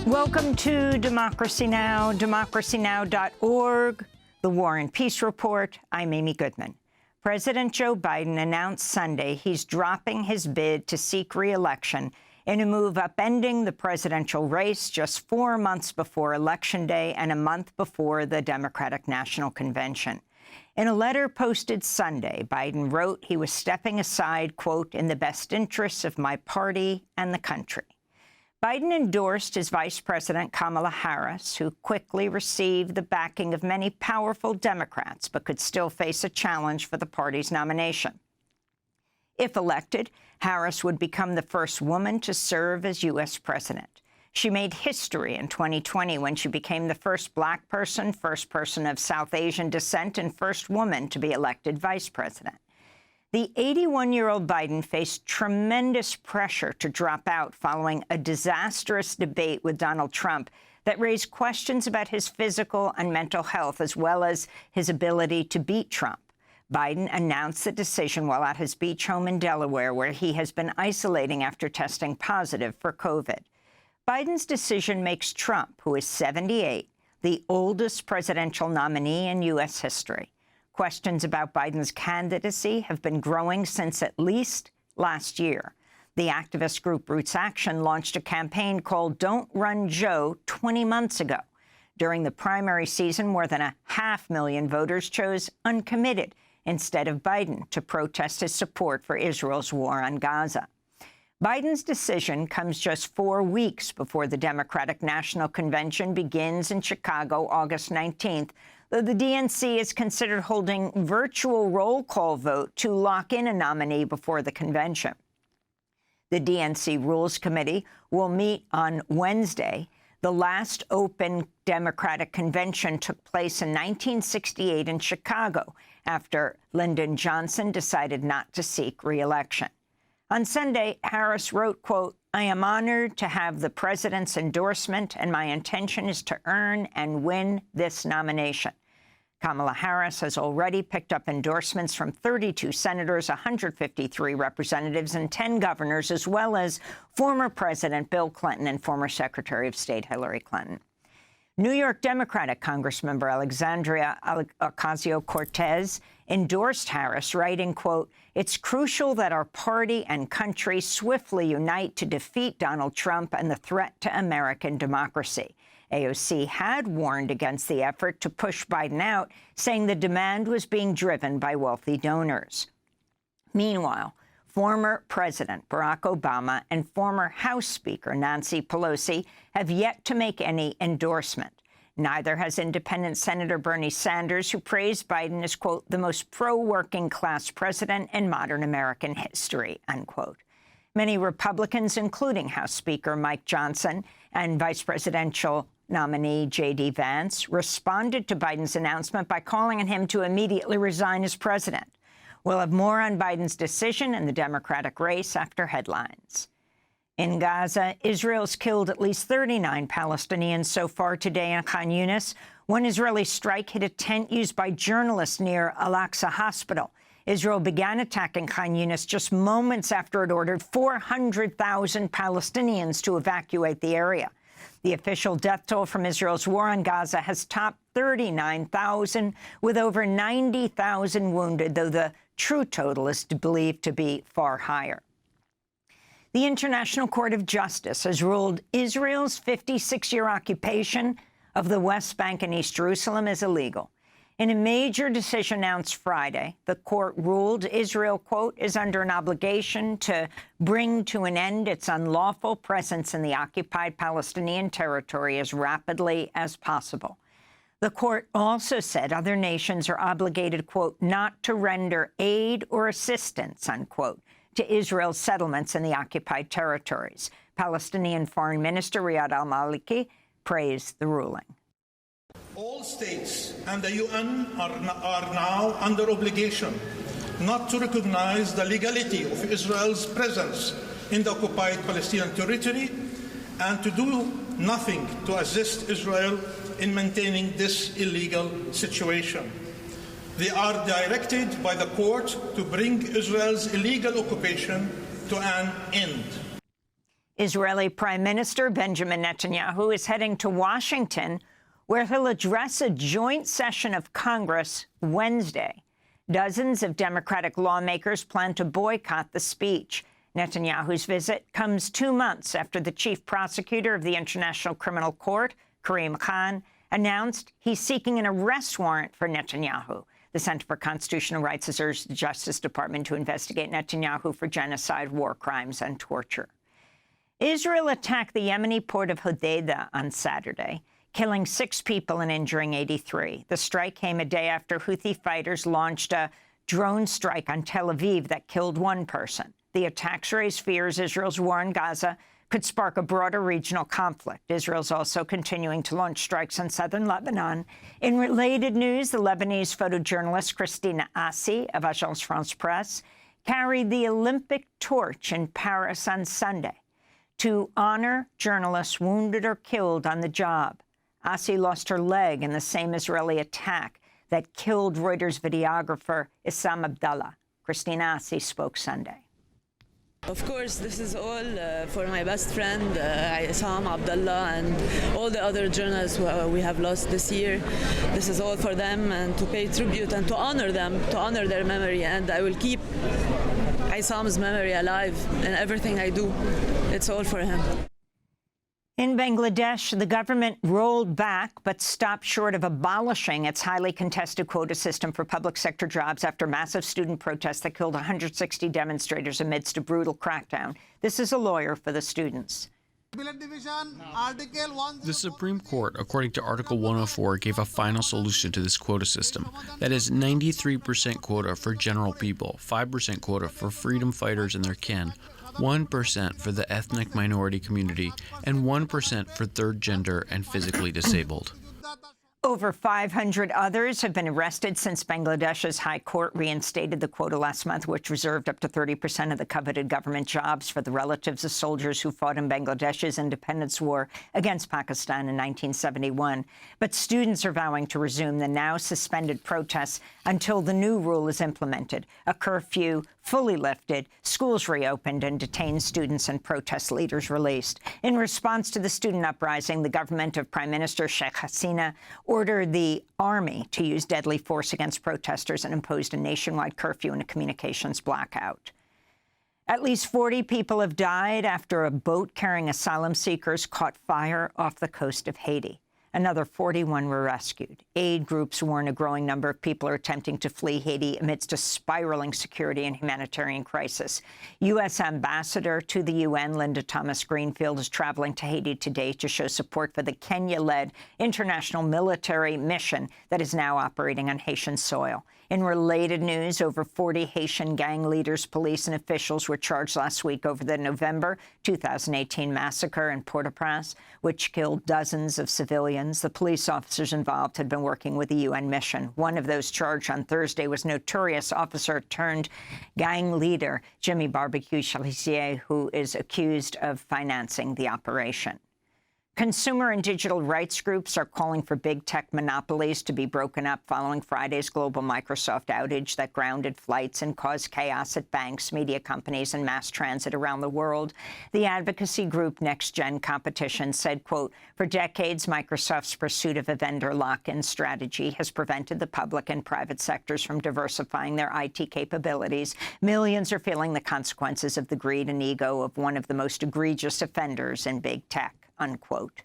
Welcome to Democracy Now!, democracynow.org, the War and Peace Report. I'm Amy Goodman. President Joe Biden announced Sunday he's dropping his bid to seek re-election in a move upending the presidential race just 4 months before Election Day and a month before the Democratic National Convention. In a letter posted Sunday, Biden wrote he was stepping aside, quote, in the best interests of my party and the country. Biden endorsed his Vice President Kamala Harris, who quickly received the backing of many powerful Democrats, but could still face a challenge for the party's nomination. If elected, Harris would become the first woman to serve as U.S. president. She made history in 2020 when she became the first Black person, first person of South Asian descent, and first woman to be elected vice president. The 81-year-old Biden faced tremendous pressure to drop out following a disastrous debate with Donald Trump that raised questions about his physical and mental health, as well as his ability to beat Trump. Biden announced the decision while at his beach home in Delaware, where he has been isolating after testing positive for COVID. Biden's decision makes Trump, who is 78, the oldest presidential nominee in U.S. history. Questions about Biden's candidacy have been growing since at least last year. The activist group Roots Action launched a campaign called Don't Run Joe 20 months ago. During the primary season, more than 500,000 voters chose uncommitted instead of Biden to protest his support for Israel's war on Gaza. Biden's decision comes just 4 weeks before the Democratic National Convention begins in Chicago August 19th, though the DNC is considered holding virtual roll call vote to lock in a nominee before the convention. The DNC Rules Committee will meet on Wednesday. The last open Democratic convention took place in 1968 in Chicago after Lyndon Johnson decided not to seek re-election. On Sunday, Harris wrote, quote, I am honored to have the president's endorsement, and my intention is to earn and win this nomination. Kamala Harris has already picked up endorsements from 32 senators, 153 representatives, and 10 governors, as well as former President Bill Clinton and former Secretary of State Hillary Clinton. New York Democratic Congressmember Alexandria Ocasio-Cortez endorsed Harris, writing, quote, it's crucial that our party and country swiftly unite to defeat Donald Trump and the threat to American democracy. AOC had warned against the effort to push Biden out, saying the demand was being driven by wealthy donors. Meanwhile, former President Barack Obama and former House Speaker Nancy Pelosi have yet to make any endorsement. Neither has independent Senator Bernie Sanders, who praised Biden as, quote, the most pro-working class president in modern American history, unquote. Many Republicans, including House Speaker Mike Johnson and Vice Presidential nominee J.D. Vance, responded to Biden's announcement by calling on him to immediately resign as president. We'll have more on Biden's decision in the Democratic race after headlines. In Gaza, Israel's killed at least 39 Palestinians so far today in Khan Yunis. One Israeli strike hit a tent used by journalists near Al-Aqsa Hospital. Israel began attacking Khan Yunis just moments after it ordered 400,000 Palestinians to evacuate the area. The official death toll from Israel's war on Gaza has topped 39,000, with over 90,000 wounded, though the true total is believed to be far higher. The International Court of Justice has ruled Israel's 56-year occupation of the West Bank and East Jerusalem is illegal. In a major decision announced Friday, the court ruled Israel, quote, is under an obligation to bring to an end its unlawful presence in the occupied Palestinian territory as rapidly as possible. The court also said other nations are obligated, quote, not to render aid or assistance, unquote, to Israel's settlements in the occupied territories. Palestinian Foreign Minister Riyad al-Maliki praised the ruling. All states and the UN are now under obligation not to recognize the legality of Israel's presence in the occupied Palestinian territory and to do nothing to assist Israel in maintaining this illegal situation. They are directed by the court to bring Israel's illegal occupation to an end. Israeli Prime Minister Benjamin Netanyahu is heading to Washington, where he'll address a joint session of Congress Wednesday. Dozens of Democratic lawmakers plan to boycott the speech. Netanyahu's visit comes 2 months after the chief prosecutor of the International Criminal Court, Karim Khan, announced he's seeking an arrest warrant for Netanyahu. The Center for Constitutional Rights has urged the Justice Department to investigate Netanyahu for genocide, war crimes, and torture. Israel attacked the Yemeni port of Hodeidah on Saturday, killing 6 people and injuring 83. The strike came a day after Houthi fighters launched a drone strike on Tel Aviv that killed 1 person. The attacks raised fears Israel's war in Gaza could spark a broader regional conflict. Israel's also continuing to launch strikes on southern Lebanon. In related news, the Lebanese photojournalist Christina Assi of Agence France Presse carried the Olympic torch in Paris on Sunday to honor journalists wounded or killed on the job. Assi lost her leg in the same Israeli attack that killed Reuters videographer Issam Abdallah. Christina Assi spoke Sunday. Of course, this is all for my best friend, Issam Abdallah, and all the other journalists who we have lost this year. This is all for them, and to pay tribute and to honor them, to honor their memory. And I will keep Issam's memory alive in everything I do. It's all for him. In Bangladesh, the government rolled back but stopped short of abolishing its highly contested quota system for public sector jobs after massive student protests that killed 160 demonstrators amidst a brutal crackdown. This is a lawyer for the students. The Supreme Court, according to Article 104, gave a final solution to this quota system. That is 93% quota for general people, 5% quota for freedom fighters and their kin, 1% for the ethnic minority community, and 1% for third gender and physically disabled. Over 500 others have been arrested since Bangladesh's High Court reinstated the quota last month, which reserved up to 30% of the coveted government jobs for the relatives of soldiers who fought in Bangladesh's independence war against Pakistan in 1971. But students are vowing to resume the now suspended protests until the new rule is implemented. A curfew fully lifted, schools reopened, and detained students and protest leaders released. In response to the student uprising, the government of Prime Minister Sheikh Hasina ordered the army to use deadly force against protesters and imposed a nationwide curfew and a communications blackout. At least 40 people have died after a boat carrying asylum seekers caught fire off the coast of Haiti. Another 41 were rescued. Aid groups warn a growing number of people are attempting to flee Haiti amidst a spiraling security and humanitarian crisis. U.S. Ambassador to the UN, Linda Thomas-Greenfield, is traveling to Haiti today to show support for the Kenya-led international military mission that is now operating on Haitian soil. In related news, over 40 Haitian gang leaders, police, and officials were charged last week over the November 2018 massacre in Port-au-Prince, which killed dozens of civilians. The police officers involved had been working with the UN mission. One of those charged on Thursday was notorious officer-turned-gang leader Jimmy Barbecue Chalizier, who is accused of financing the operation. Consumer and digital rights groups are calling for big tech monopolies to be broken up following Friday's global Microsoft outage that grounded flights and caused chaos at banks, media companies, and mass transit around the world. The advocacy group Next Gen Competition said, quote, "For decades, Microsoft's pursuit of a vendor lock-in strategy has prevented the public and private sectors from diversifying their IT capabilities. Millions are feeling the consequences of the greed and ego of one of the most egregious offenders in big tech." Unquote.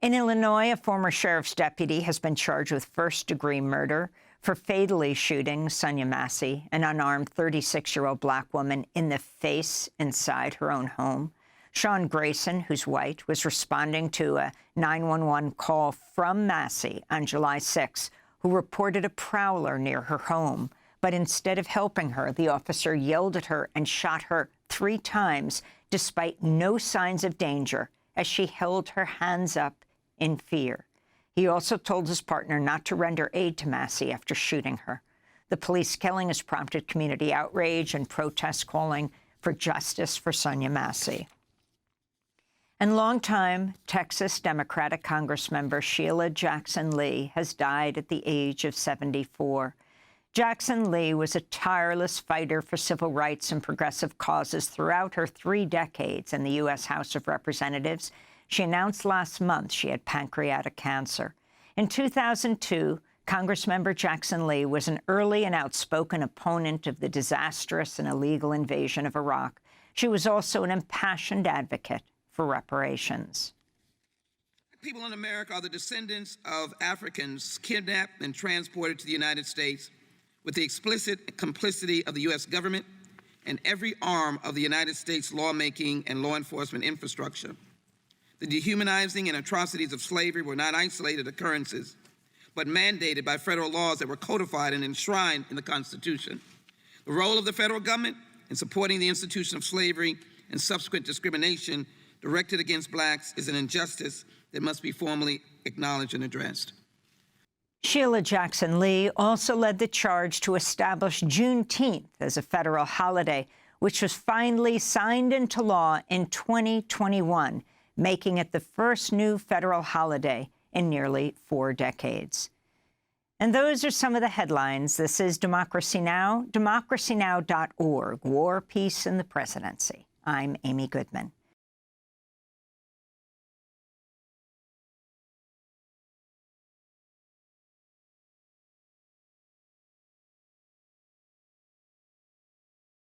In Illinois, a former sheriff's deputy has been charged with first-degree murder for fatally shooting Sonia Massey, an unarmed 36-year-old black woman, in the face inside her own home. Sean Grayson, who's white, was responding to a 911 call from Massey on July 6, who reported a prowler near her home. But instead of helping her, the officer yelled at her and shot her 3 times, despite no signs of danger, as she held her hands up in fear. He also told his partner not to render aid to Massey after shooting her. The police killing has prompted community outrage and protests calling for justice for Sonia Massey. And longtime Texas Democratic Congressmember Sheila Jackson Lee has died at the age of 74. Jackson Lee was a tireless fighter for civil rights and progressive causes throughout her 3 decades in the U.S. House of Representatives. She announced last month she had pancreatic cancer. In 2002, Congressmember Jackson Lee was an early and outspoken opponent of the disastrous and illegal invasion of Iraq. She was also an impassioned advocate for reparations. People in America are the descendants of Africans kidnapped and transported to the United States with the explicit complicity of the U.S. government and every arm of the United States lawmaking and law enforcement infrastructure. The dehumanizing and atrocities of slavery were not isolated occurrences, but mandated by federal laws that were codified and enshrined in the Constitution. The role of the federal government in supporting the institution of slavery and subsequent discrimination directed against blacks is an injustice that must be formally acknowledged and addressed. Sheila Jackson Lee also led the charge to establish Juneteenth as a federal holiday, which was finally signed into law in 2021, making it the first new federal holiday in nearly 4 decades. And those are some of the headlines. This is Democracy Now!, democracynow.org, War, Peace, and the Presidency. I'm Amy Goodman.